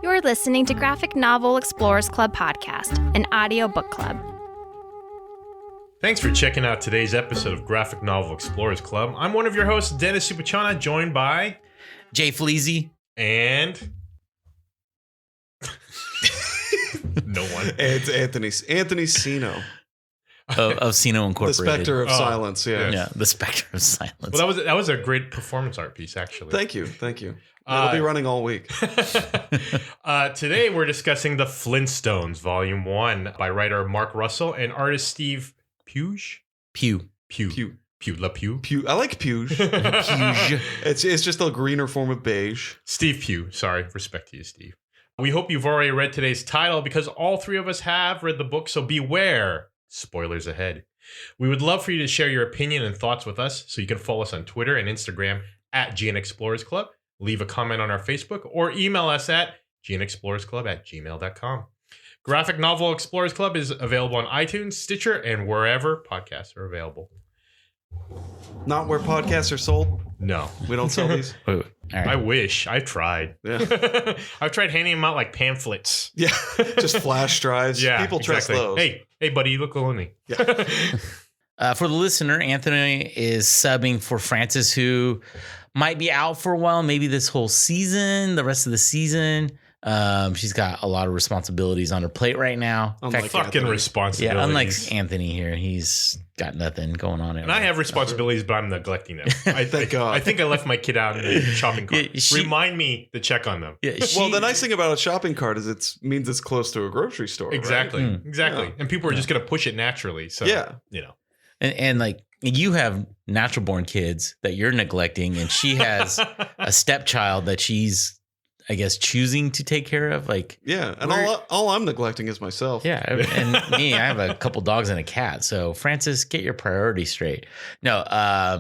You're listening to Graphic Novel Explorers Club podcast, an audio book club. Thanks for checking out today's episode of Graphic Novel Explorers Club. I'm one of your hosts, Dennis Supachana, joined by... Jay Fleazy. And... no one. It's Anthony Siino. Of Siino Incorporated. The Spectre of Silence, yeah. Yeah, the Spectre of Silence. Well, that was a great performance art piece, actually. Thank you. It'll be running all week. Today we're discussing The Flintstones, Volume 1, by writer Mark Russell and artist Steve Pugh. Pugh. La Pugh. I like Pugh. It's just a greener form of beige. Steve Pugh. Sorry. Respect to you, Steve. We hope you've already read today's title because all three of us have read the book, so beware. Spoilers ahead. We would love for you to share your opinion and thoughts with us, so you can follow us on Twitter and Instagram at GN Explorers Club, leave a comment on our Facebook, or email us at gnexplorersclub@gmail.com. Graphic Novel Explorers Club is available on iTunes, Stitcher, and wherever podcasts are available. Not where podcasts are sold? No. We don't sell these? All right. I wish. I've tried. Yeah. I've tried handing them out like pamphlets. Yeah, just flash drives. Yeah, People trust those. Hey, buddy, you look lonely. Yeah. For the listener, Anthony is subbing for Francis, who might be out for a while, maybe this whole season, the rest of the season. She's got a lot of responsibilities on her plate right now. Fucking responsibilities. Yeah, unlike Anthony here, he's got nothing going on. And I have responsibilities, but I'm neglecting them. Thank God. I think I left my kid out in the shopping cart. Yeah, Remind me to check on them. Yeah, Well, the nice thing about a shopping cart is it means it's close to a grocery store. Exactly. Right? Exactly. Yeah. And people are just going to push it naturally. So, you know. And like you have natural born kids that you're neglecting, and she has a stepchild that she's, I guess, choosing to take care of. Like, yeah, and all I'm neglecting is myself. Yeah, and me, I have a couple dogs and a cat. So, Francis, get your priorities straight. No,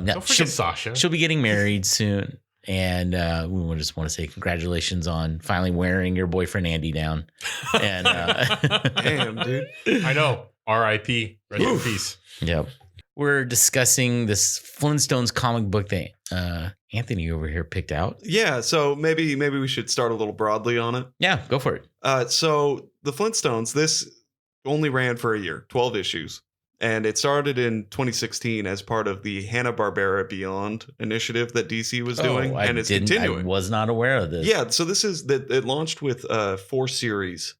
Don't forget Sasha. She'll be getting married soon, and we just want to say congratulations on finally wearing your boyfriend Andy down. And Damn, dude, I know. R.I.P. Rest in peace. Yep. We're discussing this Flintstones comic book that Anthony over here picked out. Yeah, so maybe we should start a little broadly on it. Yeah, go for it. So the Flintstones, this only ran for a year, 12 issues. And it started in 2016 as part of the Hanna-Barbera Beyond initiative that DC was doing. And it's continuing. I was not aware of this. Yeah, so it launched with 4 series,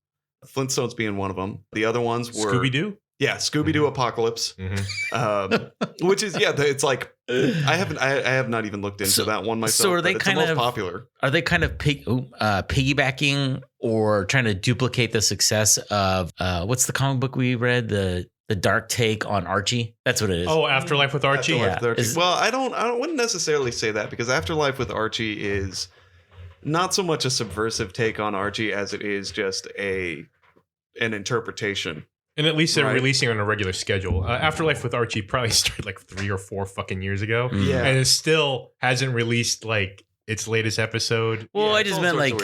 Flintstones being one of them. The other ones were... Scooby-Doo? Yeah, Scooby-Doo Apocalypse, which is it's like I have not even looked into that one myself. So are they but it's kind the most of popular? Are they kind of piggybacking or trying to duplicate the success of what's the comic book we read, the dark take on Archie? That's what it is. Oh, Afterlife with Archie. Afterlife with Archie. Well, I wouldn't necessarily say that because Afterlife with Archie is not so much a subversive take on Archie as it is just an interpretation. And at least they're releasing on a regular schedule. Afterlife with Archie probably started like 3 or 4 fucking years ago. Yeah. And it still hasn't released like its latest episode. Well, Yeah, I just meant like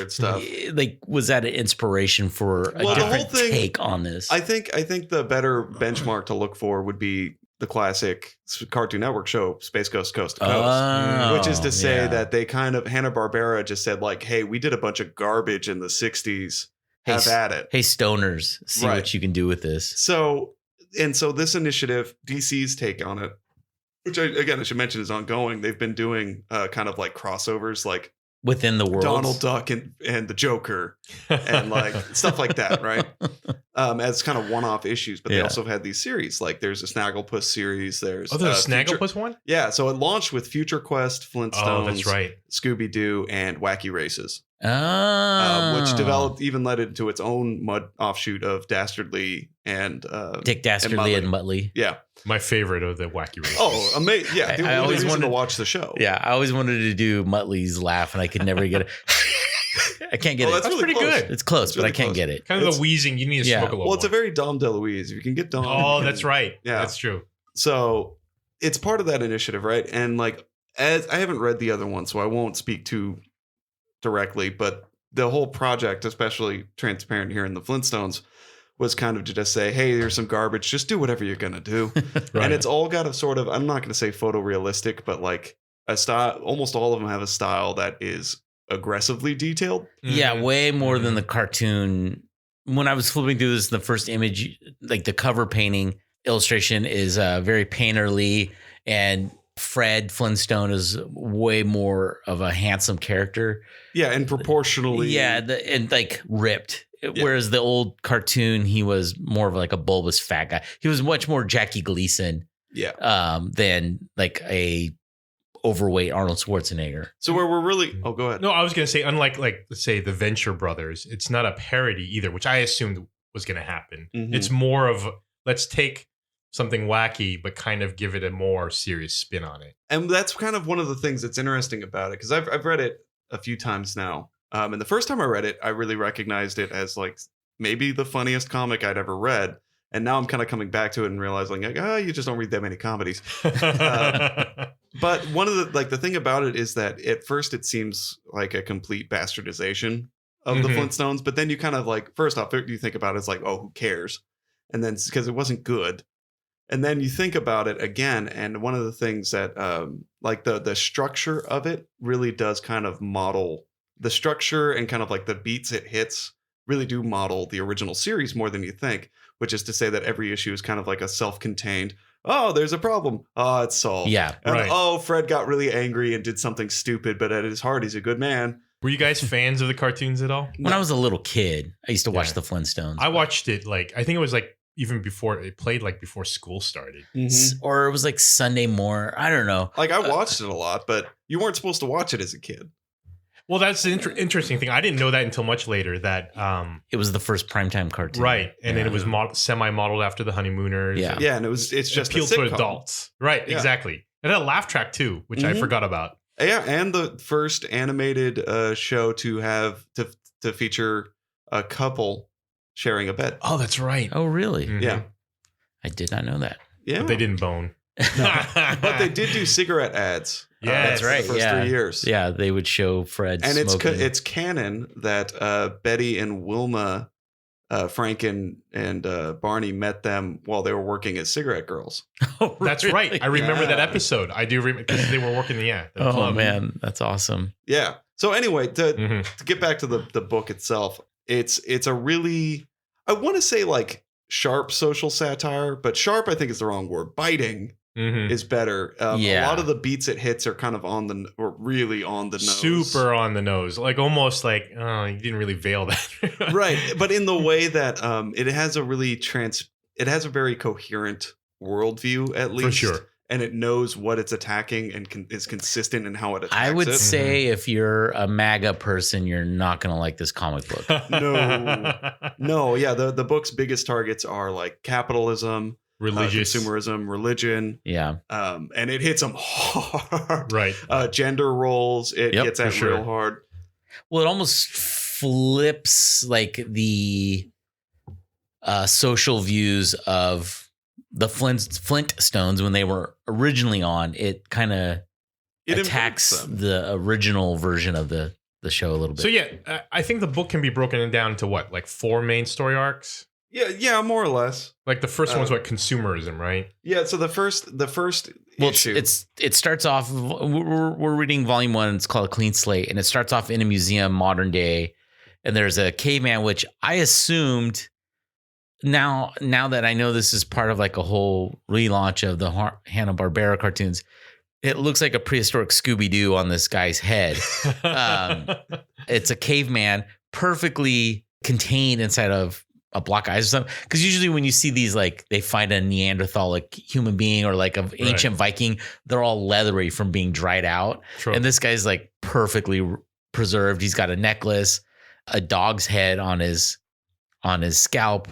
was that an inspiration for a different take on this? I think the better benchmark to look for would be the classic Cartoon Network show, Space Ghost Coast to Coast, which is to say that they kind of, Hanna-Barbera just said like, hey, we did a bunch of garbage in the 60s. Have at it. Hey, stoners, see what you can do with this. So this initiative, DC's take on it, which I should mention is ongoing. They've been doing kind of like crossovers, like within the world, Donald Duck and the Joker, and like stuff like that, right? As kind of one-off issues, but they also have had these series. Like there's a Snagglepuss series. There's a Snagglepuss one. Yeah, so it launched with Future Quest, Flintstones, that's right, Scooby-Doo, and Wacky Races. Which led it into its own offshoot of Dastardly and Dick Dastardly and Muttley. Yeah, my favorite of the Wacky Races. Oh, amazing! Yeah, I always wanted to watch the show. Yeah, I always wanted to do Muttley's laugh, and I could never get it. I can't get it. That's really pretty close. good. It's close, but I can't get it. Kind of the wheezing. You need to smoke a little. Well, it's a very Dom DeLuise. If you can get Dom. Oh, that's right. Yeah, that's true. So it's part of that initiative, right? And like, as I haven't read the other one, so I won't speak too directly, but the whole project, especially transparent here in the Flintstones, was kind of to just say, hey, there's some garbage. Just do whatever you're going to do. Right. And it's all got a sort of, I'm not going to say photorealistic, but like a style. Almost all of them have a style that is aggressively detailed. Yeah, way more than the cartoon. When I was flipping through this, the first image, like the cover painting illustration is very painterly, and Fred Flintstone is way more of a handsome character. Yeah, and proportionally. Yeah, and like ripped. Whereas the old cartoon, he was more of like a bulbous fat guy. He was much more Jackie Gleason. Yeah. Than like a overweight Arnold Schwarzenegger. So where we're really, oh, go ahead. No, I was going to say, unlike like let's say the Venture Brothers, it's not a parody either, which I assumed was going to happen. Mhm. It's more of let's take something wacky, but kind of give it a more serious spin on it. And that's kind of one of the things that's interesting about it, because I've read it a few times now. And the first time I read it, I really recognized it as like maybe the funniest comic I'd ever read. And now I'm kind of coming back to it and realizing like, you just don't read that many comedies. But one of the thing about it is that at first it seems like a complete bastardization of the Flintstones. But then you kind of like, first off, you think about it as like, oh, who cares? And then because it wasn't good. And then you think about it again. And one of the things that like the structure of it really does kind of model the structure, and kind of like the beats it hits really do model the original series more than you think, which is to say that every issue is kind of like a self-contained, oh, there's a problem. Oh, it's solved. Yeah. And, right. oh, Fred got really angry and did something stupid, but at his heart, he's a good man. Were you guys fans of the cartoons at all? When I was a little kid, I used to watch Yeah. the Flintstones. I watched it like, I think it was like even before it played, like before school started. Or it was like Sunday morning. I don't know. Like I watched it a lot, but you weren't supposed to watch it as a kid. Well, that's the interesting thing. I didn't know that until much later that, It was the first primetime cartoon. right. And then Yeah. it was semi-modeled after the Honeymooners. Yeah. Yeah, and it's It just appealed a to sitcom. adults. Right, Yeah. exactly. It had a laugh track too, which I Mhm. forgot about. Yeah, and the first animated show to have to feature a couple sharing a bed. Oh, that's right. Oh, really? Mhm. Yeah, I did not know that. yeah. But they didn't bone. But they did do cigarette ads. Yeah, that's for right. The first Yeah. 3 years. Yeah, they would show Fred And smoking. it's canon that Betty and Wilma, Frank and Barney met them while they were working as cigarette girls. Oh, That's really? right. I remember that Yeah. episode. I do remember because they were working the Oh, club. man. That's awesome. Yeah. So anyway, to Mhm. get back to the book itself, it's a really, I want to say like sharp social satire, but sharp I think is the wrong word. Biting Mhm. is better. Yeah. A lot of the beats it hits are kind of really on the nose. Super on the nose. Like almost like, oh, you didn't really veil that. Right, but in the way that it has a really it has a very coherent worldview at least, For sure. and it knows what it's attacking and is consistent in how it attacks. I would it. say if you're a MAGA person, you're not going to like this comic book. No, yeah, the book's biggest targets are like capitalism, Religious. consumerism, religion, Yeah. and it hits them hard. Right. Gender roles, it Yep, gets for at sure. real hard. Well, it almost flips like the social views of the Flintstones when they were originally on. It kind of It attacks inverts them. the original version of the show a little bit. So yeah, I think the book can be broken down to what, like 4 main story arcs. Yeah, more or less. Like the first one's what, consumerism, right? Yeah, so the first Well, issue. it starts off. We're reading volume 1. It's called Clean Slate, and it starts off in a museum, modern day, and there's a caveman, which I assumed. Now that I know this is part of like a whole relaunch of the Hanna-Barbera cartoons, it looks like a prehistoric Scooby-Doo on this guy's head. It's a caveman perfectly contained inside of a block of ice or something. Because usually when you see these, like they find a Neanderthal like human being or like an ancient Viking, they're all leathery from being dried out. True. And this guy's like perfectly preserved. He's got a necklace, a dog's head on his scalp,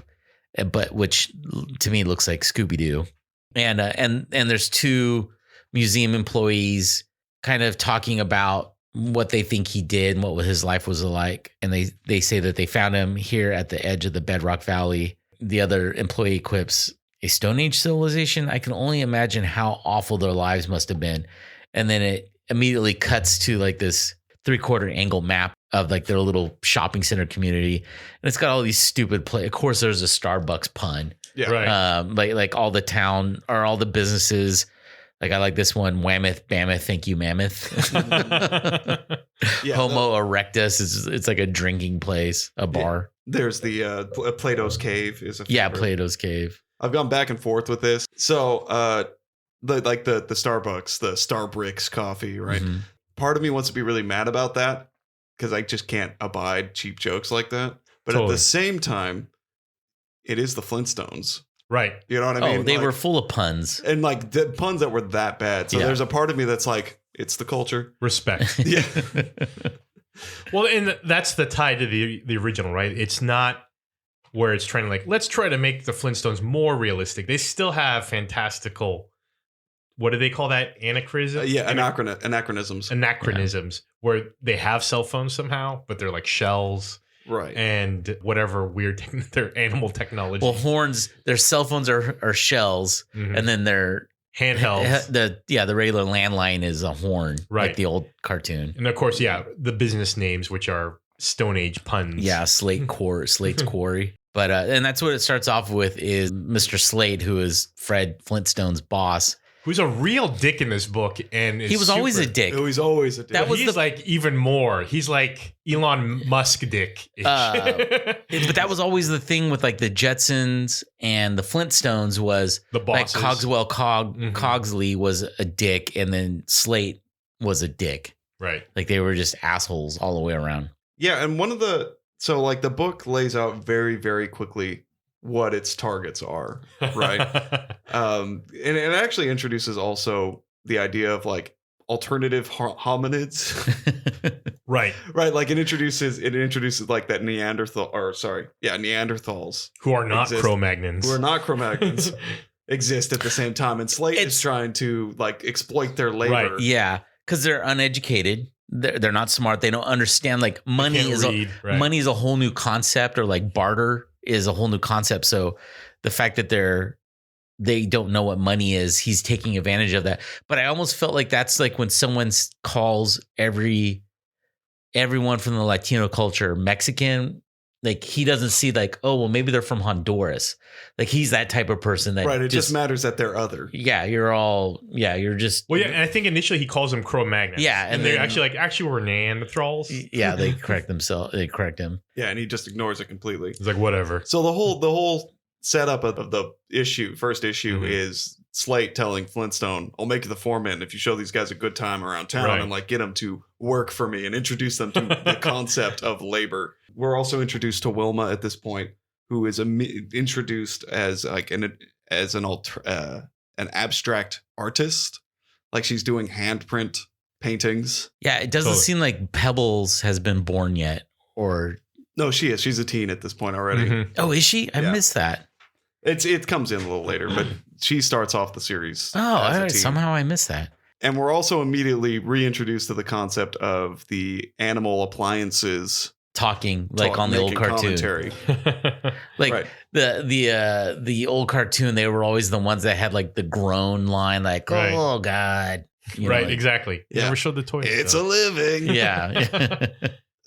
but which to me looks like Scooby-Doo. And there's 2 museum employees kind of talking about what they think he did and what his life was like. And they say that they found him here at the edge of the Bedrock Valley. The other employee quips, a Stone Age civilization? I can only imagine how awful their lives must have been. And then it immediately cuts to like this 3/4 angle map of like their little shopping center community. And it's got all these stupid Of course, there's a Starbucks pun. yeah. Right. Like all the town or all the businesses Like I like this one, Whammoth, Bammoth, thank you, Mammoth. Yeah, Homo erectus is it's like a drinking place, a bar. There's the Plato's Cave is a favorite. Yeah, Plato's Cave. I've gone back and forth with this. So the Starbucks, the Starbricks coffee, right? Mhm. Part of me wants to be really mad about that because I just can't abide cheap jokes like that. But Totally. at the same time, it is the Flintstones. Right. You know what I mean? Oh, they Like, were full of puns. and like the puns that were that bad. So Yeah. there's a part of me that's like, it's the culture. Respect. Yeah. Well, and that's the tie to the original, right? It's not where it's trying to like, let's try to make the Flintstones more realistic. They still have fantastical, what do they call that? Anachronism? Anachronisms. Anachronisms, where they have cell phones somehow, but they're like shells Right. and whatever weird, their animal technology. Well, horns, their cell phones are shells, Mhm. and then their Handhelds. the regular landline is a horn, Right. like the old cartoon. And of course, yeah, the business names, which are Stone Age puns. Yeah, Slate's Quarry. But and that's what it starts off with is Mr. Slate, who is Fred Flintstone's boss. Who's a real dick in this book, and He was always a dick. It was always a dick. That was he's like even more. He's like Elon Musk dick. But that was always the thing with like the Jetsons and the Flintstones was The like bosses. Cogswell Mhm. Cogsley was a dick, and then Slate was a dick. Right. Like they were just assholes all the way around. Yeah, and so like the book lays out very, very quickly what its targets are, right? And it actually introduces also the idea of like alternative hominids, Right. right? Like it introduces like that Neanderthals Who are not exist- Cro-Magnons. who are not Cro-Magnons exist at the same time, and Slate is It's- trying to like exploit their labor. Right. Yeah, because they're uneducated. They're not smart. They don't understand like money Can't is read, right. money is a whole new concept, or like barter is a whole new concept. So the fact that they don't know what money is, he's taking advantage of that. But I almost felt like that's like when someone calls everyone from the Latino culture Mexican. Like he doesn't see like, oh well, maybe they're from Honduras. Like he's that type of person that Right. It just matters that they're other. yeah, you're just Well, yeah, and I think initially he calls them Cro-Magnons. Yeah, and and they're then- actually we're Neanderthals. yeah, they correct themselves. They correct him. Yeah, and he just ignores it completely. It's like whatever. So the whole setup of the first issue Mhm. is Slate telling Flintstone, "I'll make you the foreman if you show these guys a good time around town Right. and like get them to work for me and introduce them to the concept of labor." We're also introduced to Wilma at this point, who is introduced as like an abstract artist, like she's doing handprint paintings. Yeah, it doesn't Totally. seem like Pebbles has been born yet. Or No, she is. She's a teen at this point already. Mhm. oh, is she? I Yeah. missed that. It comes in a little later, but she starts off the series. Oh, as a all right. teen. Somehow I missed that. And we're also immediately reintroduced to the concept of the animal appliances Talking like on the old making cartoon. commentary. Like Right. the old cartoon, they were always the ones that had like the groan line, like Right. oh god, You know, Right, like- exactly. Yeah. Never showed the toys. It's though. a living. Yeah.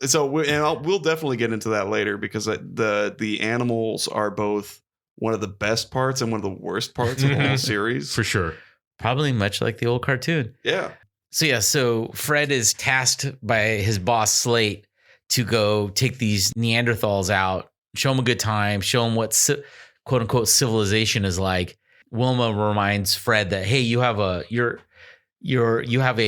So we'll definitely get into that later because the animals are both one of the best parts and one of the worst parts of the whole series. for sure. Probably much like the old cartoon. Yeah. So Fred is tasked by his boss Slate to go take these Neanderthals out, show them a good time, show them what quote unquote civilization is like. Wilma reminds Fred that, hey, you have a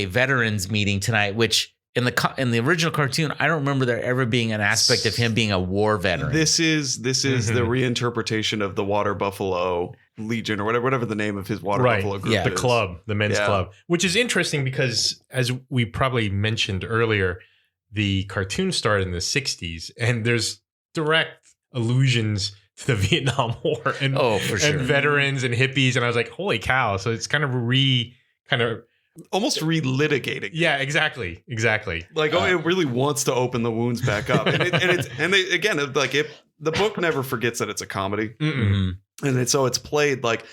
veterans meeting tonight, which in the original cartoon, I don't remember there ever being an aspect of him being a war veteran. This is the Mhm. reinterpretation of the Water Buffalo Legion or whatever the name of his Water Right. Buffalo group Yeah. The is. club, the men's Yeah. club, which is interesting because, as we probably mentioned earlier, the cartoon started in the 60s, and there's direct allusions to the Vietnam War and, Oh, for sure. and veterans and hippies. And I was like, holy cow. So it's kind of Almost relitigating. yeah, exactly. Like, it really wants to open the wounds back up. The book never forgets that it's a comedy. Mm-mm. Mhm. So it's played like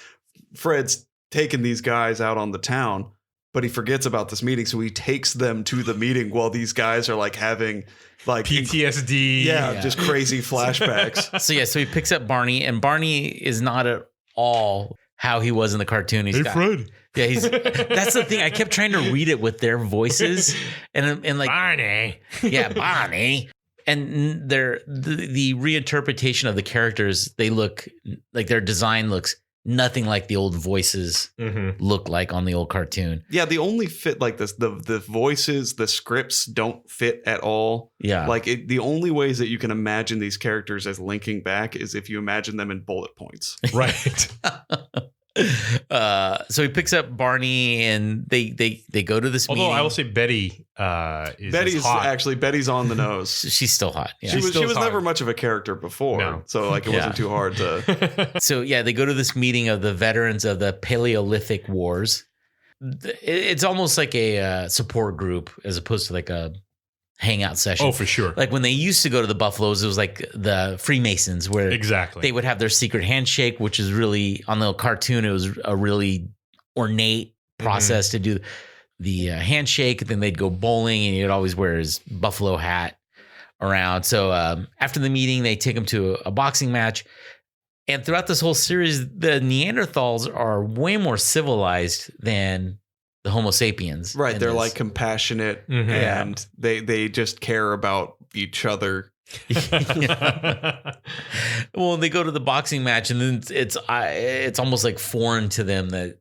Fred's taking these guys out on the town, but he forgets about this meeting. So he takes them to the meeting while these guys are like having like PTSD. yeah, Yeah. just crazy flashbacks. So he picks up Barney, and Barney is not at all how he was in the cartoon. He's got, Fred. Yeah, that's the thing. I kept trying to read it with their voices and like Barney. Yeah, Barney. And the reinterpretation of the characters, they look like their design looks nothing like the old voices look like on the old cartoon. Yeah, the only fit like this, the voices, the scripts don't fit at all. Yeah. Like the only ways that you can imagine these characters as linking back is if you imagine them in bullet points. Right. So he picks up Barney and they go to this meeting. Although I will say Betty Betty's hot. actually Betty's on the nose. She's still hot. Yeah. She was hot. never much of a character before. No. So like it wasn't too hard to So yeah, they go to this meeting of the veterans of the Paleolithic Wars. It's almost like a support group as opposed to like a hangout session. Oh, for sure. Like when they used to go to the Buffaloes, it was like the Freemasons where Exactly. they would have their secret handshake, which is really on the cartoon. It was a really ornate process to do the handshake. Then they'd go bowling and he'd always wear his buffalo hat around. So after the meeting, they take him to a boxing match. And throughout this whole series, the Neanderthals are way more civilized than the Homo sapiens. right. in They're this. like compassionate Mhm. and they just care about each other. Well, they go to the boxing match, and then it's almost like foreign to them that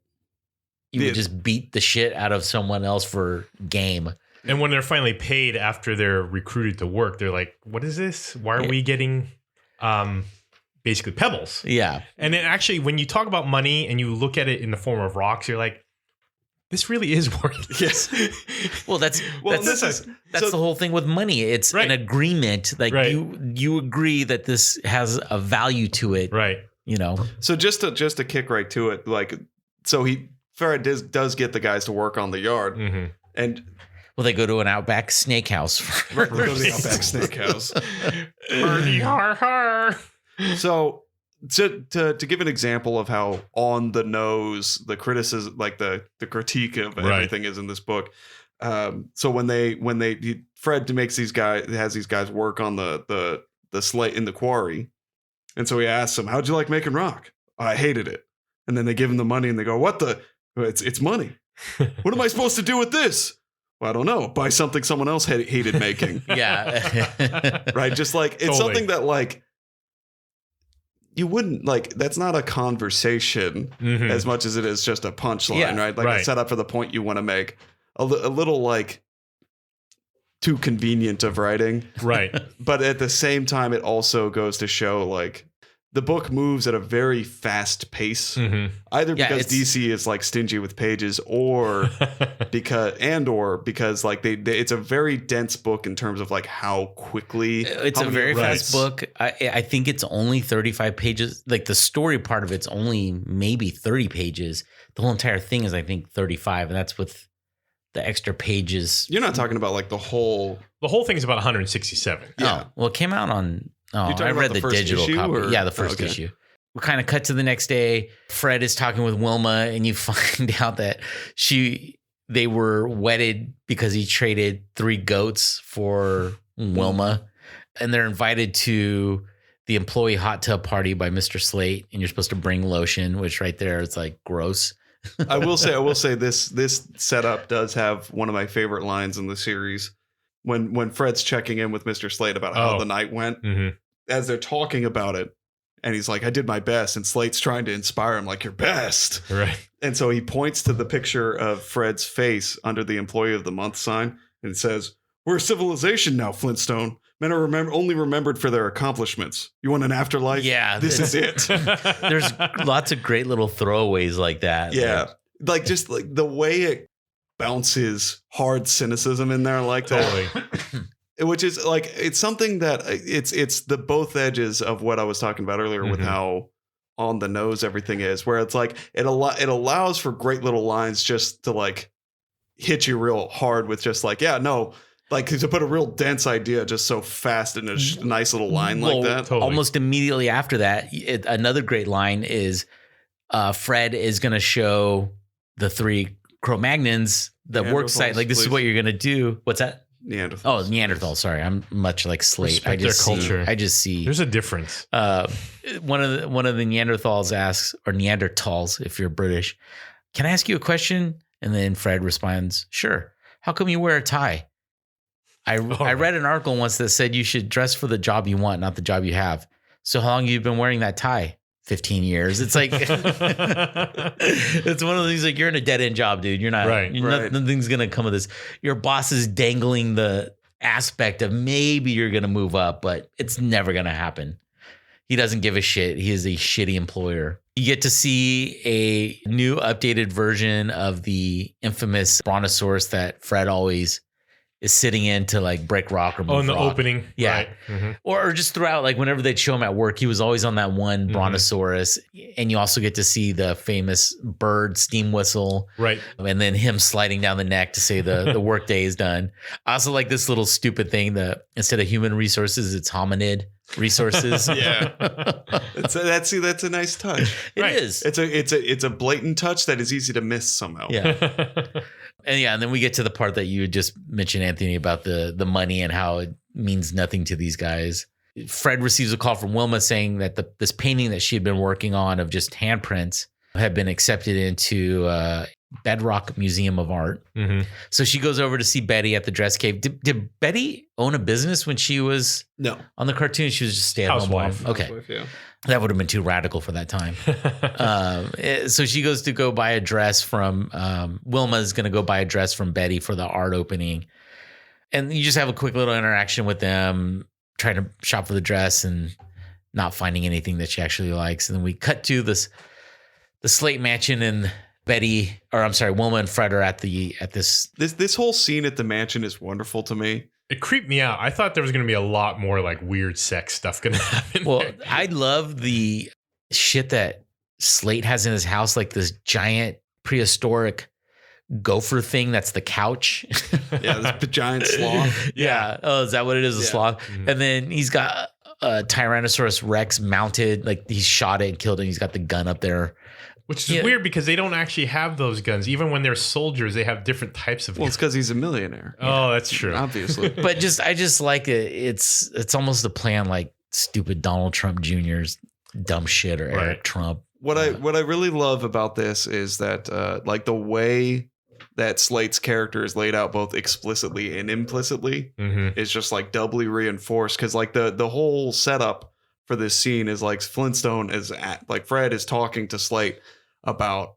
you would just beat the shit out of someone else for game. And when they're finally paid after they're recruited to work, they're like, what is this? Why are we getting basically pebbles? Yeah, And then actually, when you talk about money and you look at it in the form of rocks, you're like, this really is worth Yes. well, that's the whole thing with money. It's Right. an agreement. Like Right. you agree that this has a value to it. right. You know. So just to kick right to it, like so Fred does get the guys to work on the yard and Well, they go to an Outback Steakhouse. go to the Outback Steakhouse. Bernie, har har. So to give an example of how on the nose the criticism, like the critique of Right. everything is in this book. So when Fred has these guys work on the slate in the quarry, and so he asks them, "How'd you like making rock?" "I hated it." And then they give him the money, and they go, "What the? It's money. What am I supposed to do with this?" "Well, I don't know. Buy something someone else hated making." Yeah. Right? Just like it's Totally. something that like you wouldn't like. That's not a conversation as much as it is just a punchline, Yeah, right? Like a right. setup for the point you want to make. A little like too convenient of writing, Right. but at the same time, it also goes to show like the book moves at a very fast pace. Either Yeah, because it's- DC is like stingy with pages, or because like they it's a very dense book in terms of like how quickly It's how a many very events- fast book. I think it's only 35 pages. Like the story part of it's only maybe 30 pages. The whole entire thing is, I think, 35, and that's with the extra pages. You're not talking about like the whole. The whole thing is about 167. Yeah. Oh, well, it came out on. Oh, You're talking I about read the the first digital issue, copy. or- Yeah, the first Okay. issue. We kind of cut to the next day. Fred is talking with Wilma, and you find out that they were wedded because he traded 3 goats for Wilma, and they're invited to the employee hot tub party by Mr. Slate, and you're supposed to bring lotion, which right there is like gross. I will say this setup does have one of my favorite lines in the series when Fred's checking in with Mr. Slate about how the night went. As they're talking about it, and he's like, "I did my best," and Slate's trying to inspire him, like, "Your best." Right. And so he points to the picture of Fred's face under the Employee of the Month sign, and it says, "We're a civilization now, Flintstone. Men are only remembered for their accomplishments. You want an afterlife? Yeah, this is it." There's lots of great little throwaways like that. Yeah, like just like the way it bounces hard cynicism in there like that. Totally. Which is like it's something that it's the both edges of what I was talking about earlier with how on the nose everything is, where it's like it allows for great little lines just to like hit you real hard with just like like to put a real dense idea just so fast in a nice little line like that. Totally. Almost immediately after that, another great line is Fred is going to show the 3 Cro-Magnons the work site. Like, this is what you're going to do. What's that? Neanderthals. Oh, Neanderthal. Sorry, I'm much like Slate. Respect their culture. I just see. There's a difference. One of the Neanderthals asks, or Neanderthals, if you're British, can I ask you a question? And then Fred responds, sure. How come you wear a tie? I read an article once that said you should dress for the job you want, not the job you have. So how long have you been wearing that tie? 15 years. It's like, it's one of those things like, you're in a dead end job, dude. You're not, nothing's going to come of this. Your boss is dangling the aspect of maybe you're going to move up, but it's never going to happen. He doesn't give a shit. He is a shitty employer. You get to see a new updated version of the infamous brontosaurus that Fred always is sitting in to like break rock or move in the rock. opening. Yeah. Right. Mm-hmm. Or just throughout, like whenever they'd show him at work, he was always on that one brontosaurus. And you also get to see the famous bird steam whistle. Right. And then him sliding down the neck to say the work day is done. I also like this little stupid thing that instead of human resources, it's hominid resources. Yeah. That's a nice touch. It is. It's a blatant touch that is easy to miss somehow. Yeah. And then we get to the part that you just mentioned, Anthony, about the money and how it means nothing to these guys. Fred receives a call from Wilma saying that this painting that she had been working on of just handprints had been accepted into Bedrock Museum of Art. Mm-hmm. So she goes over to see Betty at the dress cave. Did Betty own a business when she was on the cartoon? She was just stay-at-home housewife. Okay. Housewife, yeah. That would have been too radical for that time. So she goes to go buy a dress from Wilma's going to go buy a dress from Betty for the art opening. And you just have a quick little interaction with them, trying to shop for the dress and not finding anything that she actually likes. And then we cut to the Slate mansion, and Wilma and Fred are at this whole scene at the mansion is wonderful to me. It creeped me out. I thought there was going to be a lot more like weird sex stuff going to happen. Well, there. I love the shit that Slate has in his house, like this giant prehistoric gopher thing that's the couch. Yeah, this giant sloth. Yeah. Oh, is that what it is? A sloth? Mm-hmm. And then he's got a Tyrannosaurus Rex mounted, like he's shot it and killed it. He's got the gun up there. Which is weird because they don't actually have those guns. Even when they're soldiers, they have different types of guns. Well, it's because he's a millionaire. Oh, that's true. Obviously. But I just like it. It's almost a play on like stupid Donald Trump Jr.'s dumb shit or Eric Trump. What I really love about this is that like the way that Slate's character is laid out both explicitly and implicitly is just like doubly reinforced, because like the whole setup for this scene is like Flintstone is like Fred is talking to Slate about,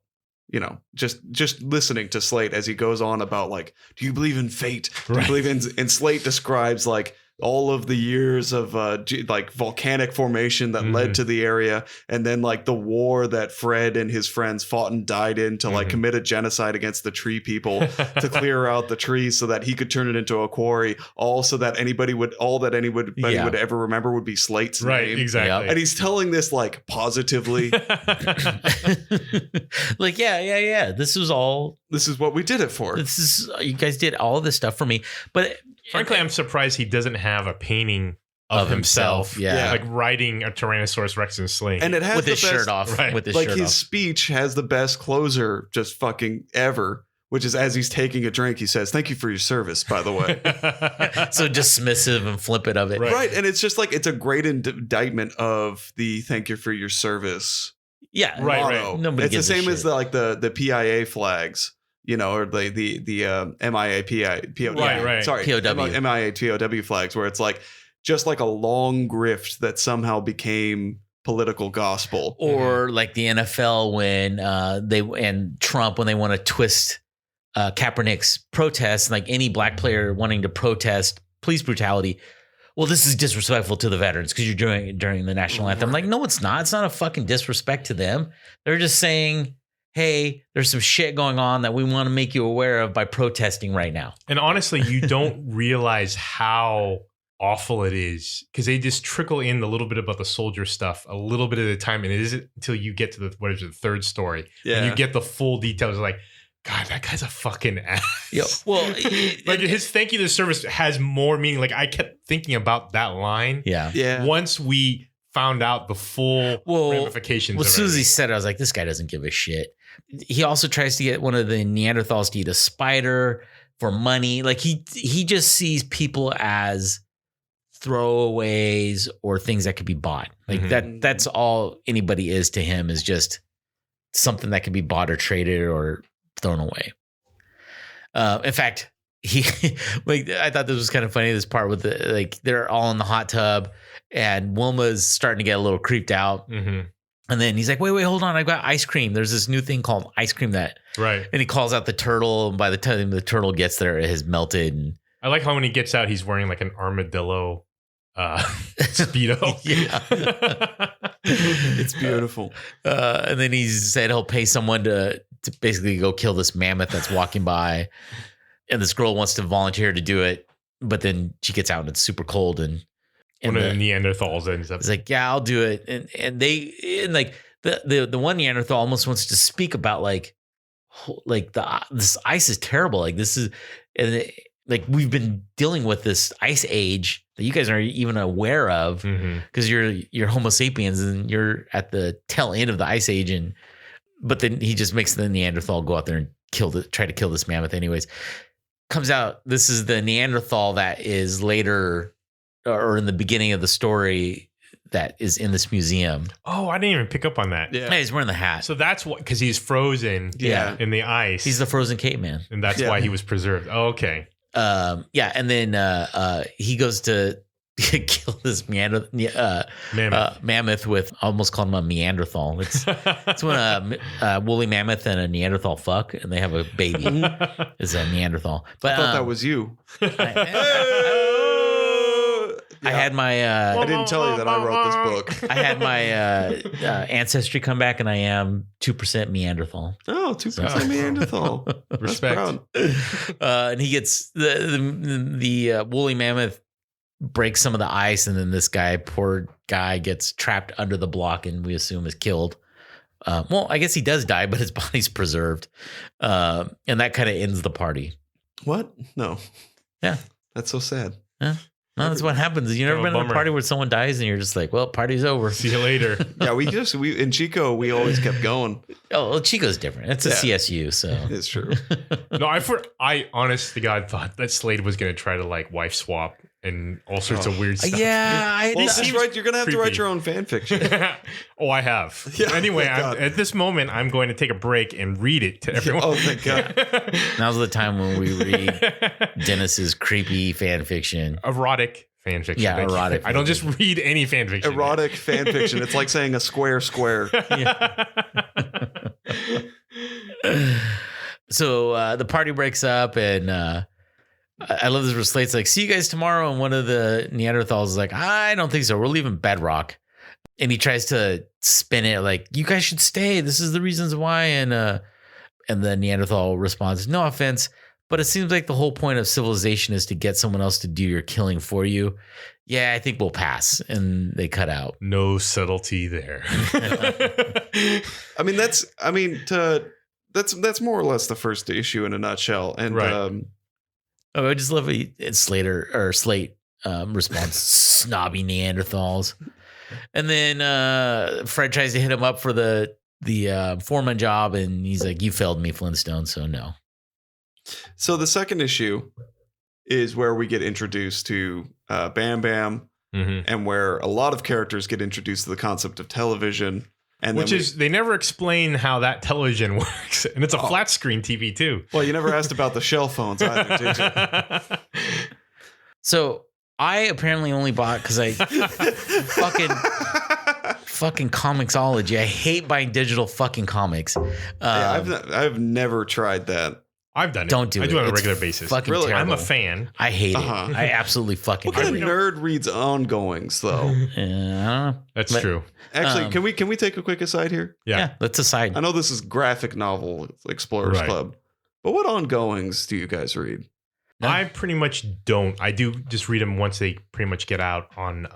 you know, just listening to Slate as he goes on about like, do you believe in fate? Do you believe in? And Slate describes like all of the years of like volcanic formation that led to the area, and then like the war that Fred and his friends fought and died in to like commit a genocide against the tree people to clear out the trees so that he could turn it into a quarry, all so that anybody would ever remember would be Slate's name. Exactly. And he's telling this like positively. Like, yeah. This is what we did it for. You guys did all of this stuff for me. But frankly, I'm surprised he doesn't have a painting of himself. Yeah. Like riding a Tyrannosaurus Rex in a sling. And it has with the his best, shirt off. Right. With his like shirt his off. speech has the best closer just fucking ever, which is as he's taking a drink, he says, "Thank you for your service, by the way." So dismissive and flippant of it. Right. And it's just like, it's a great indictment of the "thank you for your service." Yeah. Motto. Nobody it's the gives a same shit. as the PIA flags, you know, or the MIA POW. Right. Sorry, POW. MIA POW flags, where it's like just like a long grift that somehow became political gospel. Or like the NFL when Trump when they want to twist Kaepernick's protest, like any black player wanting to protest police brutality. Well, this is disrespectful to the veterans because you're doing it during the national anthem. Like, no, it's not. It's not a fucking disrespect to them. They're just saying, hey, there's some shit going on that we want to make you aware of by protesting right now. And honestly, you don't realize how awful it is because they just trickle in a little bit about the soldier stuff a little bit at a time. And it isn't until you get to the third story. Yeah. And you get the full details like, God, that guy's a fucking ass. Yeah. Well, like his thank you to service has more meaning. Like I kept thinking about that line. Yeah. Once we found out the full ramifications. Well, as soon as he said it, I was like, this guy doesn't give a shit. He also tries to get one of the Neanderthals to eat a spider for money. Like he just sees people as throwaways or things that could be bought. Like that's all anybody is to him, is just something that can be bought or traded or thrown away. In fact, I thought this was kind of funny. This part with they're all in the hot tub, and Wilma's starting to get a little creeped out. Mm-hmm. And then he's like, wait, hold on. I've got ice cream. There's this new thing called ice cream and he calls out the turtle. And by the time the turtle gets there, it has melted. And I like how when he gets out, he's wearing like an armadillo Speedo. Yeah. It's beautiful. And then he said he'll pay someone to basically go kill this mammoth that's walking by. And this girl wants to volunteer to do it. But then she gets out and it's super cold. And one of the Neanderthals ends up. It's like, yeah, I'll do it. And the one Neanderthal almost wants to speak about this ice is terrible. Like this is, like we've been dealing with this ice age that you guys aren't even aware of because you're Homo sapiens and you're at the tail end of the ice age. But then he just makes the Neanderthal go out there and try to kill this mammoth anyways. Comes out, this is the Neanderthal that is later or in the beginning of the story that is in this museum. Oh, I didn't even pick up on that. Yeah, he's wearing the hat. So that's what, because he's frozen in the ice. He's the frozen caveman. And that's why he was preserved. Oh, okay. And then he goes to kill this mammoth with, I almost called him a Neanderthal. It's when a woolly mammoth and a Neanderthal fuck and they have a baby. Is a Neanderthal. But I thought that was you. I had my. I didn't tell you that I wrote this book. I had my ancestry come back, and I am 2% Neanderthal. Oh, 2% Neanderthal. Respect. And he gets the woolly mammoth breaks some of the ice, and then this poor guy, gets trapped under the block, and we assume is killed. Well, I guess he does die, but his body's preserved, and that kind of ends the party. What? No. Yeah, that's so sad. Yeah. No, that's what happens. You never been at a party where someone dies and you're just like, well, party's over. See you later. Yeah, we in Chico, we always kept going. Oh, well, Chico's different. It's a CSU, so. It's true. No, I honest to God thought that Slade was going to try to like wife swap and all sorts of weird stuff. Yeah. You're going to have to write your own fan fiction. Oh, I have. Yeah, anyway, at this moment, I'm going to take a break and read it to everyone. Oh, thank God. Now's the time when we read Dennis's creepy fan fiction. Erotic fan fiction. Yeah, erotic. I don't just read any fan fiction. Erotic fan fiction. It's like saying a square. Yeah. So the party breaks up, and I love this where Slate's like, see you guys tomorrow. And one of the Neanderthals is like, I don't think so. We're leaving Bedrock. And he tries to spin it like, you guys should stay. This is the reasons why. And the Neanderthal responds, no offense, but it seems like the whole point of civilization is to get someone else to do your killing for you. Yeah, I think we'll pass. And they cut out. No subtlety there. That's more or less the first issue in a nutshell. And right. I just love it. Slate responds, snobby Neanderthals. And then Fred tries to hit him up for the foreman job, and he's like, you failed me, Flintstone, so no. So the second issue is where we get introduced to Bam Bam, and where a lot of characters get introduced to the concept of television. And they never explain how that television works. And it's a flat screen TV too. Well, you never asked about the shell phones either, did you? So I apparently only bought because I fucking Comixology. I hate buying digital fucking comics. I've never tried that. I've done it. Don't do it. I do it on a regular basis. Really? Terrible. I'm a fan. I hate it. I absolutely fucking hate it. What it. kind of nerd reads ongoings, though? I don't know. That's true. Actually, can we take a quick aside here? Yeah, let's aside. I know this is graphic novel Explorers Club, but what ongoings do you guys read? No. I pretty much don't. I do just read them once they pretty much get out on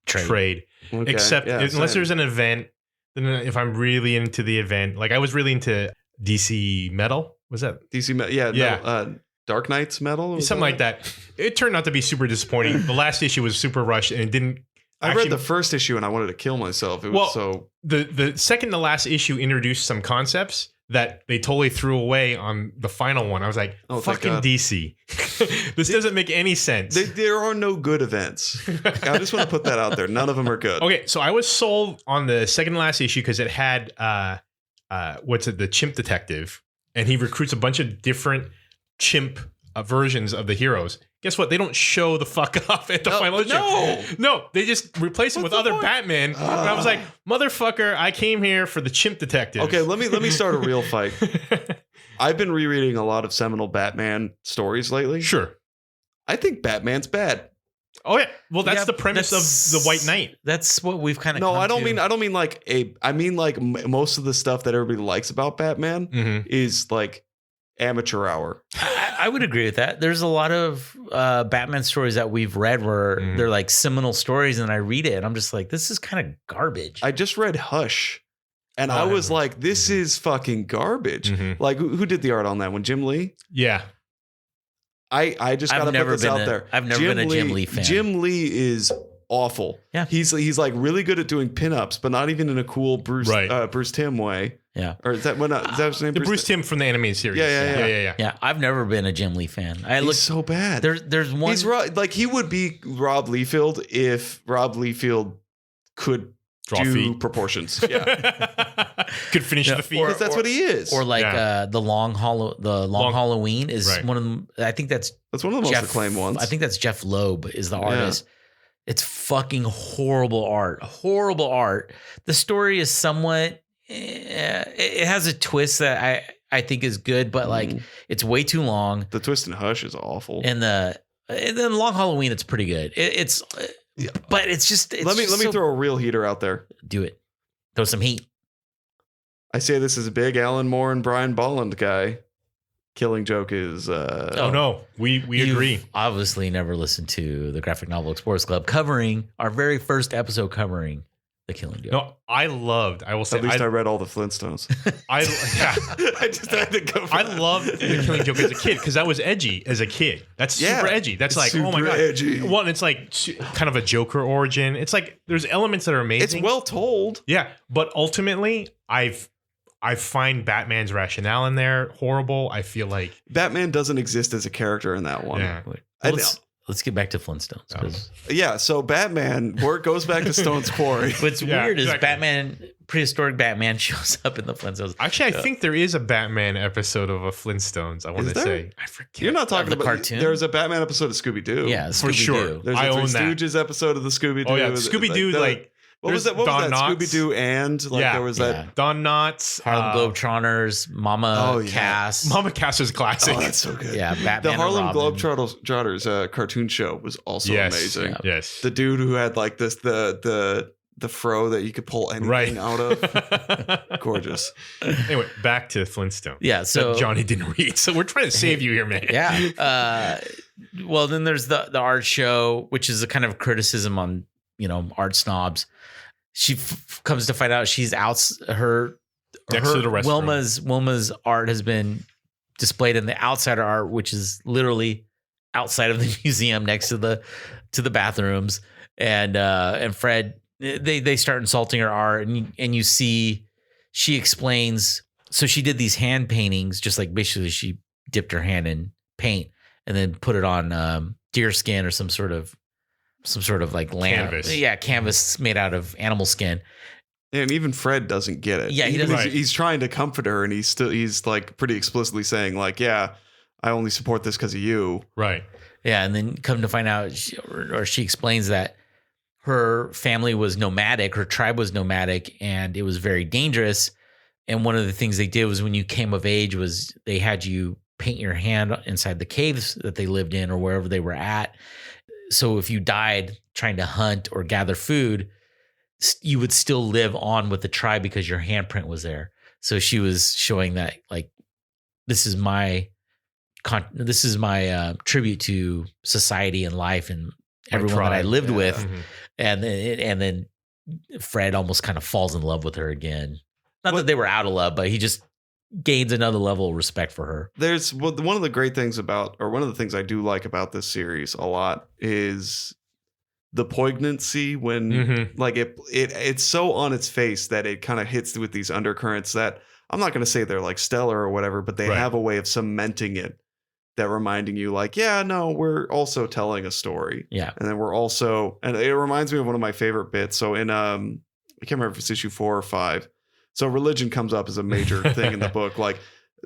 trade. Okay. Except unless there's an event. Then if I'm really into the event, like I was really into DC Metal. Was that DC Metal? Yeah. No, Dark Knight's Metal? Something like that. It turned out to be super disappointing. The last issue was super rushed and it didn't. I read the first issue and I wanted to kill myself. It was so. The second to last issue introduced some concepts that they totally threw away on the final one. I was like, fucking DC. This doesn't make any sense. There are no good events. I just want to put that out there. None of them are good. Okay, so I was sold on the second to last issue because it had the chimp detective, and he recruits a bunch of different chimp versions of the heroes. Guess what? They don't show the fuck up at the final issue. No, they just replace him with other Batman. And I was like, motherfucker, I came here for the chimp detective. Okay, let me start a real fight. I've been rereading a lot of seminal Batman stories lately. Sure. I think Batman's bad. Oh yeah. Well, that's the premise of the White Knight. That's what we've kind of. No, I don't mean I mean like most of the stuff that everybody likes about Batman is like amateur hour. I would agree with that. There's a lot of Batman stories that we've read where they're like seminal stories, and I read it and I'm just like, this is kind of garbage. I just read Hush, and I was like, this is fucking garbage. Like, who did the art on that one? Jim Lee? Yeah. I just gotta put this out there. I've never been a Jim Lee fan. Jim Lee is awful. Yeah. He's like really good at doing pinups, but not even in a cool Bruce Timm way. Yeah. Or is that his name? The Bruce Timm from the animated series. Yeah. I've never been a Jim Lee fan. He's so bad. There's one. He's like, he would be Rob Liefeld if Rob Liefeld could draw do feet proportions. Yeah. Could finish the feet. Because that's what he is. Or like the Long Halloween is one of them. I think that's one of the most acclaimed ones. I think that's Jeff Loeb is the artist. It's fucking horrible art. Horrible art. The story is somewhat. It has a twist that I think is good, but like it's way too long. The twist in Hush is awful. And then Long Halloween, it's pretty good. But it's just. Let me throw a real heater out there. Do it. Throw some heat. I say this as a big Alan Moore and Brian Bolland guy. Killing Joke is. Oh no, we agree. Obviously, never listened to the Graphic Novel Explorers Club covering our very first episode covering The Killing Joke. No, I will say. At least I read all the Flintstones. I just had to go. I loved The Killing Joke as a kid because that was edgy as a kid. That's super edgy. That's like, oh my god, edgy. One, it's like kind of a Joker origin. It's like there's elements that are amazing. It's well told. Yeah, but ultimately, I find Batman's rationale in there horrible. I feel like Batman doesn't exist as a character in that one. Yeah. Let's get back to Flintstones. Yeah, so Batman, where it goes back to Stone's Quarry. What's weird is prehistoric Batman shows up in the Flintstones. Actually, I think there is a Batman episode of a Flintstones. I want to say. I forget. You're not talking the about cartoon? There's a Batman episode of Scooby-Doo. Yeah, for sure. There's I a own Three that. Stooges episode of the Scooby-Doo. Oh yeah, Scooby-Doo what was that? Don Knotts. Scooby-Doo and there was that Don Knotts, Harlem Globetrotters, Mama Cass. Mama Cass is classic. Oh, that's so good. Yeah, Batman. The Harlem and Robin. Globetrotters cartoon show was also amazing. Yeah. Yes. The dude who had like this the fro that you could pull anything out of. Gorgeous. Anyway, back to Flintstone. Yeah, so that Johnny didn't read. So we're trying to save you here, man. Yeah. Well, then there's the art show, which is a kind of criticism on art snobs. She comes to find out she's out. Her next to the restroom. Wilma's art has been displayed in the outsider art, which is literally outside of the museum next to the bathrooms. And Fred, they start insulting her art, and you see she explains. So she did these hand paintings, just like basically she dipped her hand in paint and then put it on deer skin or some sort of like canvas. Yeah, canvas made out of animal skin. And even Fred doesn't get it. Yeah, he doesn't. He's trying to comfort her, and he's like pretty explicitly saying like, yeah, I only support this because of you. Right. Yeah, and then come to find out, she explains that her family was nomadic, her tribe was nomadic, and it was very dangerous. And one of the things they did was when you came of age was they had you paint your hand inside the caves that they lived in or wherever they were at. So if you died trying to hunt or gather food, you would still live on with the tribe because your handprint was there. So she was showing that like, this is my tribute to society and life and everyone that I lived with. Mm-hmm. And then Fred almost kind of falls in love with her again. Not that they were out of love, but he just gains another level of respect for her. There's one of the great things about, or one of the things I do like about this series a lot is the poignancy when like it's so on its face that it kind of hits with these undercurrents that I'm not going to say they're like stellar or whatever, but they have a way of cementing it, that reminding you like, yeah, no, we're also telling a story. Yeah. And then we're also, and it reminds me of one of my favorite bits. So in, I can't remember if it's issue 4 or 5, So religion comes up as a major thing in the book. Like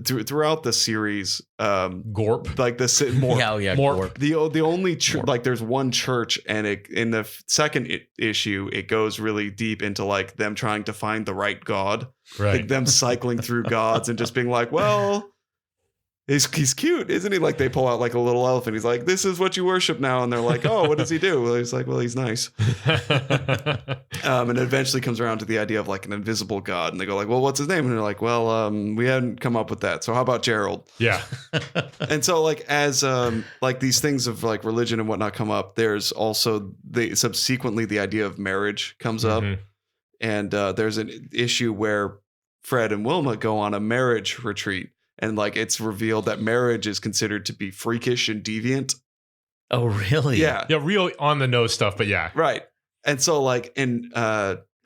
throughout the series, Gorp. like the more. Yeah, Morp. Gorp. The only like there's one church, and in the second issue it goes really deep into like them trying to find the right God, Right. like them cycling through gods and just being like, well, he's cute, isn't he? Like they pull out like a little elephant. He's like, this is what you worship now, and they're like, oh, what does he do? Well, he's like, well, he's nice. And it eventually comes around to the idea of like an invisible God, and they go like, well, what's his name? And they're like, well, we hadn't come up with that, so how about Gerald? Yeah. And so like as like these things of like religion and whatnot come up, there's also subsequently the idea of marriage comes up, and there's an issue where Fred and Wilma go on a marriage retreat, and like it's revealed that marriage is considered to be freakish and deviant. Oh, really? Yeah. Yeah, real on the nose stuff, but yeah. Right. And so like in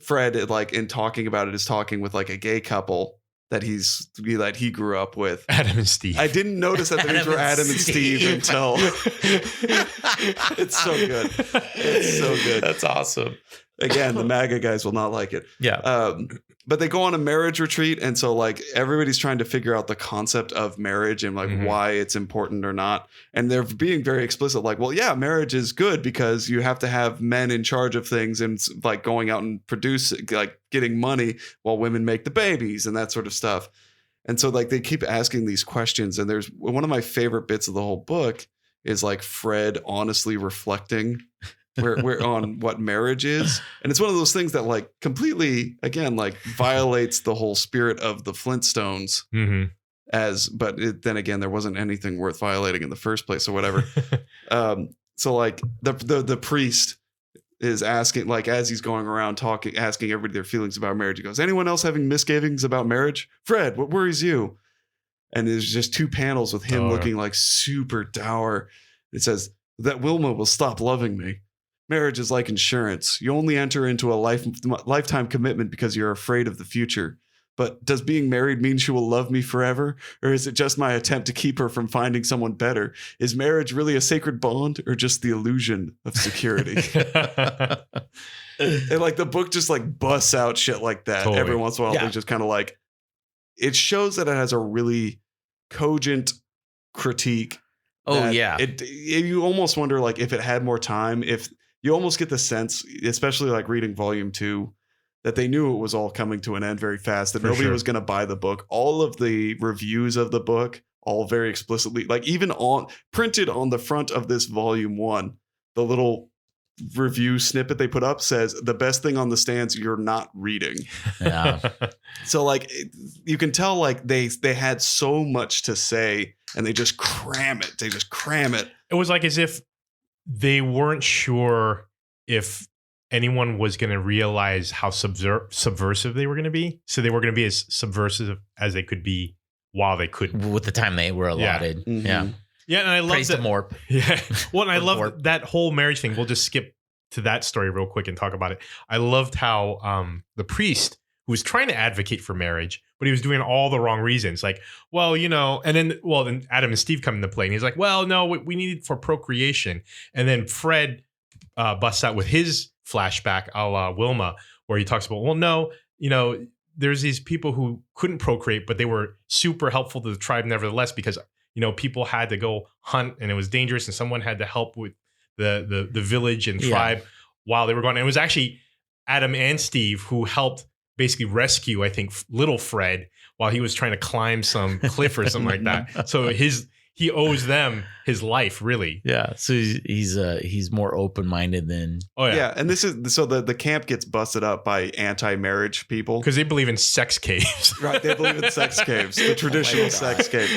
Fred, like in talking about it, is talking with like a gay couple that he grew up with. Adam and Steve. I didn't notice that the names were Adam and Steve until it's so good. It's so good. That's awesome. Again, the MAGA guys will not like it. Yeah. But they go on a marriage retreat, and so like everybody's trying to figure out the concept of marriage and like why it's important or not. And they're being very explicit, like, well, yeah, marriage is good because you have to have men in charge of things and like going out and like getting money while women make the babies and that sort of stuff. And so like they keep asking these questions, and there's one of my favorite bits of the whole book is like Fred honestly reflecting we're on what marriage is. And it's one of those things that like completely, again, like violates the whole spirit of the Flintstones then again, there wasn't anything worth violating in the first place or whatever. So like the priest is asking, like, as he's going around asking everybody their feelings about marriage, he goes, anyone else having misgivings about marriage? Fred, what worries you? And there's just 2 panels with him looking like super dour. It says that Wilma will stop loving me. Marriage is like insurance. You only enter into a lifetime commitment because you're afraid of the future. But does being married mean she will love me forever? Or is it just my attempt to keep her from finding someone better? Is marriage really a sacred bond or just the illusion of security? And like the book just like busts out shit like that. Totally. Every once in a while, Yeah. they just kind of like, it shows that it has a really cogent critique. Oh, yeah. You almost wonder like if it had more time, if you almost get the sense, especially like reading volume 2, that they knew it was all coming to an end very fast, that nobody was going to buy the book. All of the reviews of the book, all very explicitly, like even printed on the front of this volume 1, the little review snippet they put up says the best thing on the stands you're not reading. Yeah. So like you can tell like they had so much to say and they just cram it. It was like as if they weren't sure if anyone was going to realize how subversive they were going to be. So they were going to be as subversive as they could be while they couldn't. With the time they were allotted. Mhm. Yeah. Yeah, and I love Praise that. to Morp. Yeah. Well, and I Or love Morp. that whole marriage thing. We'll just skip to that story real quick and talk about it. I loved how the priest who was trying to advocate for marriage, but he was doing all the wrong reasons. Like, well, and then Adam and Steve come into play, and he's like, well, no, we need it for procreation. And then Fred busts out with his flashback a la Wilma, where he talks about, well, no, there's these people who couldn't procreate, but they were super helpful to the tribe nevertheless, because people had to go hunt and it was dangerous, and someone had to help with the village and tribe while they were gone. And it was actually Adam and Steve who helped basically rescue, I think, little Fred while he was trying to climb some cliff or something like that. So he owes them his life, really. Yeah. So he's more open-minded than. Oh yeah. Yeah, and this is so the camp gets busted up by anti-marriage people Because they believe in sex caves. right? They believe in sex caves, the traditional sex cave.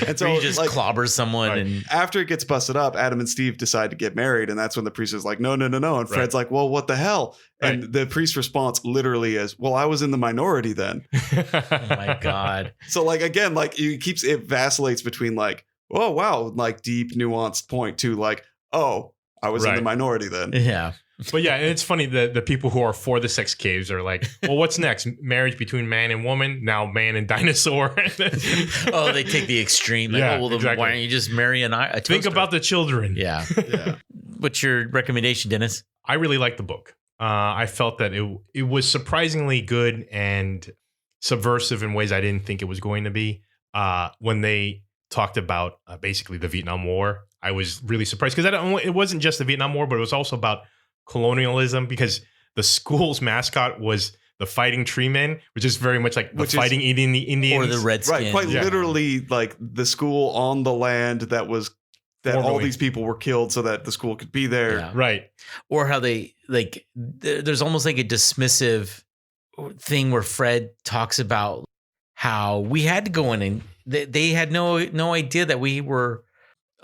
And So so you just like, clobber someone Right. and. after it gets busted up, Adam and Steve decide to get married, and that's when the priest is like, no. And Fred's like, well, what the hell? And Right. the priest's response literally is, well, I was in the minority then. Oh my God. So like again, like it vacillates between like, oh wow, like deep nuanced point to like, oh, I was in the Right. minority then. Yeah. But yeah, and it's funny that the people who are for the sex caves are like, well, what's next? Marriage between man and woman? Now man and dinosaur? Oh, they take the extreme. Like, Yeah, well, then exactly. why don't you just marry a toaster? Think about the children. Yeah. Yeah. What's your recommendation, Dennis? I really liked the book. I felt that it was surprisingly good, and subversive in ways I didn't think it was going to be. When they talked about basically the Vietnam War, I was really surprised because it wasn't just the Vietnam War, but it was also about colonialism, because the school's mascot was the Fighting Tree Men, which is very much like fighting eating the Indians. Or the Redskins. Right, quite literally like the school on the land that all these people were killed so that the school could be there. Yeah. Right. Or how they like, there's almost like a dismissive thing where Fred talks about how we had to go in and they had no idea that we were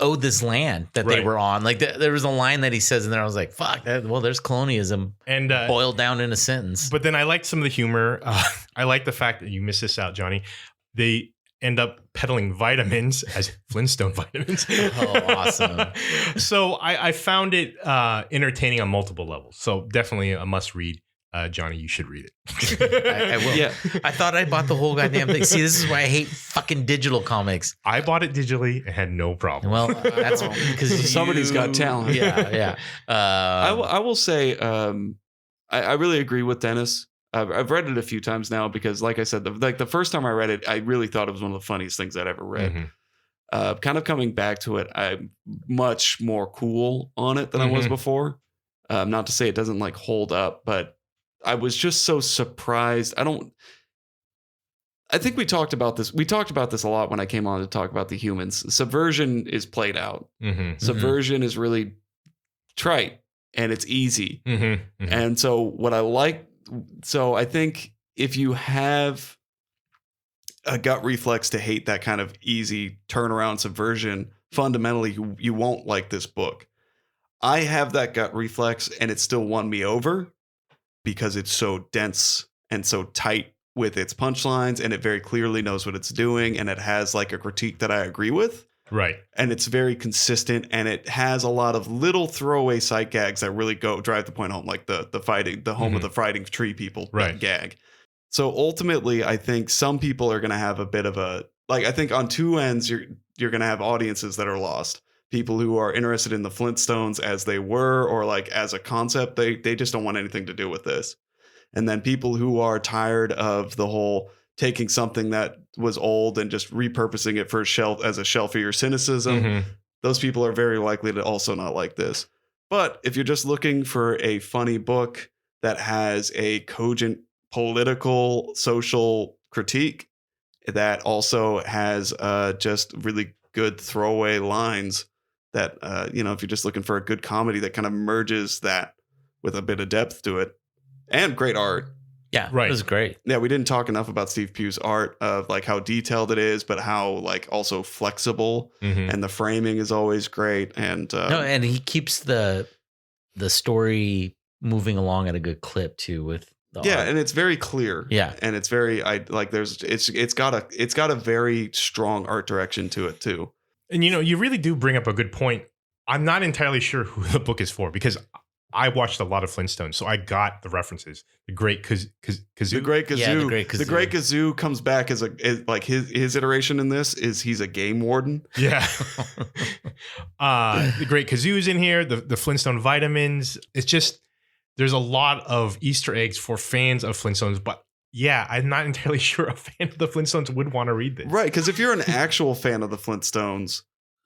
owed this land that they were on. Like there was a line that he says in there. I was like, fuck that. Well, there's colonialism and boiled down in a sentence. But then I liked some of the humor. I like the fact that you missed this out, Johnny. They end up peddling vitamins as Flintstone vitamins. Oh, awesome. So I found it entertaining on multiple levels. So definitely a must read. Johnny, you should read it. I will. Yeah. I thought I bought the whole goddamn thing. See, this is why I hate fucking digital comics. I bought it digitally and had no problem. Well, that's because somebody's got talent. Yeah. I will say, I really agree with Dennis. I've read it a few times now because, like I said, the first time I read it, I really thought it was one of the funniest things I'd ever read. Mm-hmm. Kind of coming back to it, I'm much more cool on it than I was before. Not to say it doesn't like hold up, but I was just so surprised. I think we talked about this. We talked about this a lot when I came on to talk about the humans. Subversion is played out. Mm-hmm. Subversion is really trite and it's easy. Mm-hmm. Mm-hmm. And so what I like, so I think if you have a gut reflex to hate that kind of easy turnaround subversion, fundamentally you won't like this book. I have that gut reflex and it still won me over because it's so dense and so tight with its punchlines, and it very clearly knows what it's doing, and it has like a critique that I agree with. Right. And it's very consistent, and it has a lot of little throwaway sight gags that really drive the point home, like the fighting, the home of the fighting tree people gag. So ultimately, I think some people are going to have a bit of a, like, I think on two ends, you're going to have audiences that are lost. People who are interested in the Flintstones as they were, or like as a concept, they just don't want anything to do with this. And then people who are tired of the whole taking something that was old and just repurposing it for as a shell for your cynicism, those people are very likely to also not like this. But if you're just looking for a funny book that has a cogent political, social critique that also has just really good throwaway lines, that, if you're just looking for a good comedy that kind of merges that with a bit of depth to it and great art. Yeah, right. It was great. Yeah, we didn't talk enough about Steve Pugh's art of like how detailed it is, but how like also flexible, and the framing is always great. And and he keeps the story moving along at a good clip too with the art. And it's very clear. Yeah. And it's very it's got a very strong art direction to it too. And you really do bring up a good point. I'm not entirely sure who the book is for, because I watched a lot of Flintstones, so I got the references. The Great Kazoo. The Great Kazoo. Yeah, the Great Kazoo. The Great Kazoo comes back as like his iteration in this is he's a game warden. Yeah. The Great Kazoo's in here. The Flintstone vitamins. It's just, there's a lot of Easter eggs for fans of Flintstones, but yeah, I'm not entirely sure a fan of the Flintstones would want to read this. Right, because if you're an actual fan of the Flintstones,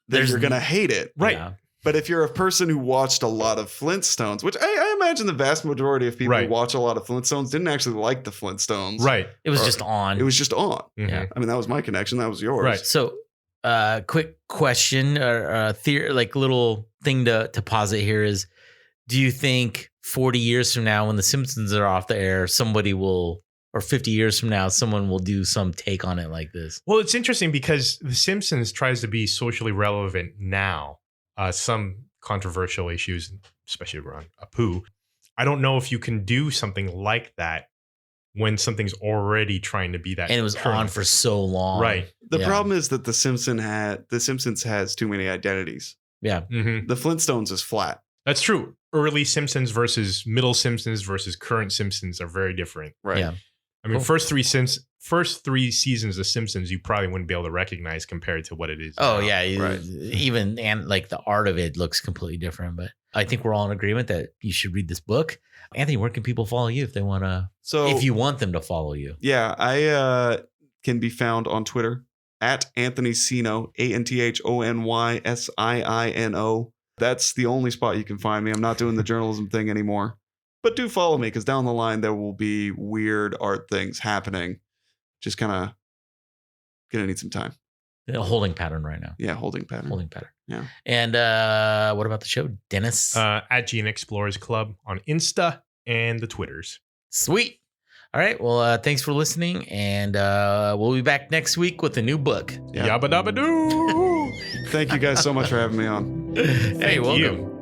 then you're going to hate it. Right. Yeah. But if you're a person who watched a lot of Flintstones, which I imagine the vast majority of people who watch a lot of Flintstones didn't actually like the Flintstones. Right. It was just on. It was just on. Yeah. I mean, that was my connection. That was yours. Right. So, quick question or theory, like little thing to posit here is, do you think 40 years from now when the Simpsons are off the air, somebody will, or 50 years from now, someone will do some take on it like this? Well, it's interesting because The Simpsons tries to be socially relevant now. Some controversial issues, especially around Apu. I don't know if you can do something like that when something's already trying to be that. And it was on for so long. Right. The problem is that The Simpsons has too many identities. Yeah. Mm-hmm. The Flintstones is flat. That's true. Early Simpsons versus middle Simpsons versus current Simpsons are very different. Right. Yeah. I mean, Cool. first three seasons of Simpsons, you probably wouldn't be able to recognize compared to what it is. Oh now. yeah, Right. even and like the art of it looks completely different. But I think we're all in agreement that you should read this book. Anthony, where can people follow you if they want to? So If you want them to follow you, yeah, I can be found on Twitter at Anthony Siino, AnthonySiino. That's the only spot you can find me. I'm not doing the journalism thing anymore. But do follow me because down the line there will be weird art things happening. Just kind of gonna need some time. a holding pattern right now. Yeah, holding pattern. Holding pattern. Yeah. And what about the show, Dennis? At Gene Explorers Club on Insta and the Twitters. Sweet. All right. Well, thanks for listening, and we'll be back next week with a new book. Yeah. Yabba dabba doo. Thank you guys so much for having me on. Hey, Thank welcome. you.